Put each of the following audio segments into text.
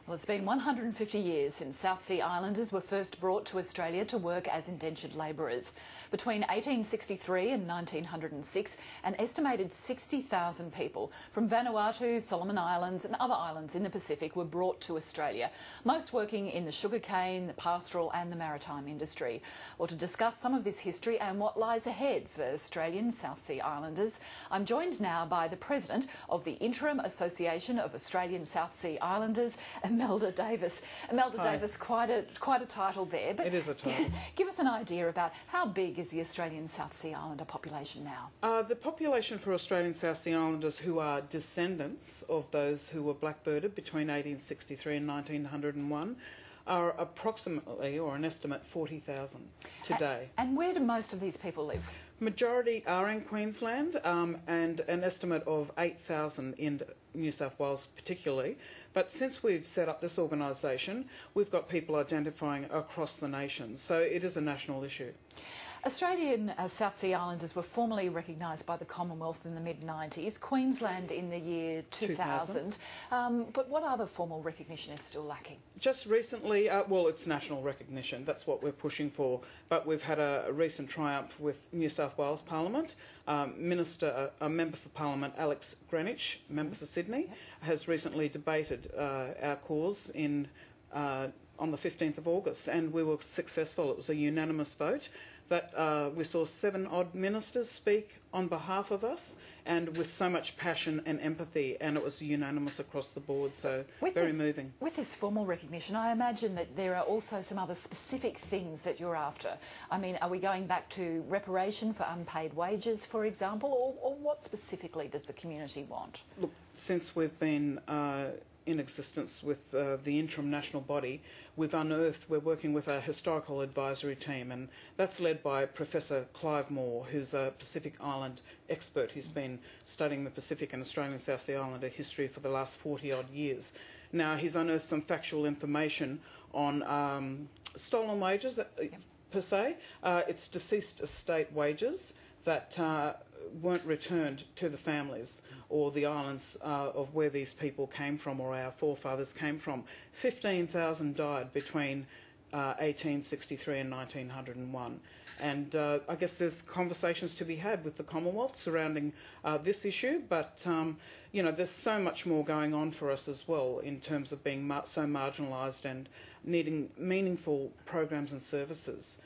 Well, it's been 150 years since South Sea Islanders were first brought to Australia to work as indentured labourers. Between 1863 and 1906, an estimated 60,000 people from Vanuatu, Solomon Islands and other islands in the Pacific were brought to Australia, most working in the sugarcane, the pastoral and the maritime industry. Well, to discuss some of this history and what lies ahead for Australian South Sea Islanders, I'm joined now by the President of the Interim Association of Australian South Sea Islanders, Emelda Davis. Emelda Davis, quite a title there. But it is a title. Give us an idea about how big is the Australian South Sea Islander population now? The population for Australian South Sea Islanders who are descendants of those who were blackbirded between 1863 and 1901 are approximately, or an estimate, 40,000 today. And where do most of these people live? Majority are in Queensland, and an estimate of 8,000 in New South Wales particularly. But since we've set up this organisation, we've got people identifying across the nation. So it is a national issue. Australian South Sea Islanders were formally recognised by the Commonwealth in the mid-90s, Queensland in the year 2000. But what other formal recognition is still lacking? Just recently, well, it's national recognition. That's what we're pushing for. But we've had a recent triumph with New South Wales Parliament. A Member for Parliament, Alex Greenwich, Member for Sydney, has recently debated our cause on the 15th of August, and we were successful. It was a unanimous vote that we saw 7 odd ministers speak on behalf of us, and with so much passion and empathy, and it was unanimous across the board, so very moving. With this formal recognition, I imagine that there are also some other specific things that you're after. I mean, are we going back to reparation for unpaid wages, for example, or what specifically does the community want? Look, since we've been in existence with the interim national body, we're working with a historical advisory team, and that's led by Professor Clive Moore, who's a Pacific Island expert. He's been studying the Pacific and Australian South Sea Islander history for the last 40-odd years. Now, he's unearthed some factual information on stolen wages, per se. It's deceased estate wages that weren't returned to the families or the islands of where these people came from or our forefathers came from. 15,000 died between 1863 and 1901. And I guess there's conversations to be had with the Commonwealth surrounding this issue, but you know, there's so much more going on for us as well in terms of being so marginalised and needing meaningful programs and services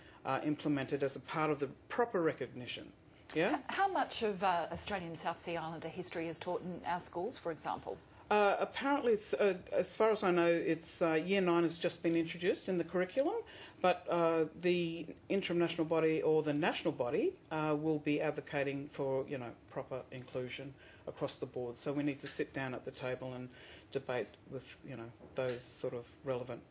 implemented as a part of the proper recognition. Yeah. How much of Australian South Sea Islander history is taught in our schools, for example? Apparently, it's, as far as I know, it's Year 9 has just been introduced in the curriculum, but the interim national body or the national body will be advocating for, you know, proper inclusion across the board. So we need to sit down at the table and debate with, you know, those sort of relevant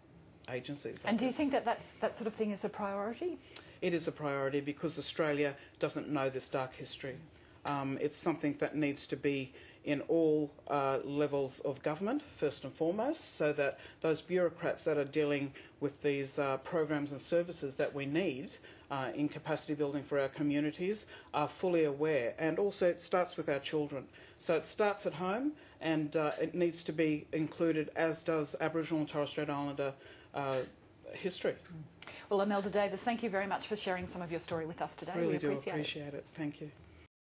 agencies. And do you think that that sort of thing is a priority? It is a priority because Australia doesn't know this dark history. It's something that needs to be in all levels of government, first and foremost, so that those bureaucrats that are dealing with these programs and services that we need in capacity building for our communities are fully aware. And also it starts with our children. So it starts at home, and it needs to be included, as does Aboriginal and Torres Strait Islander history. Well, Emelda Davis, thank you very much for sharing some of your story with us today. Really do appreciate it. Thank you.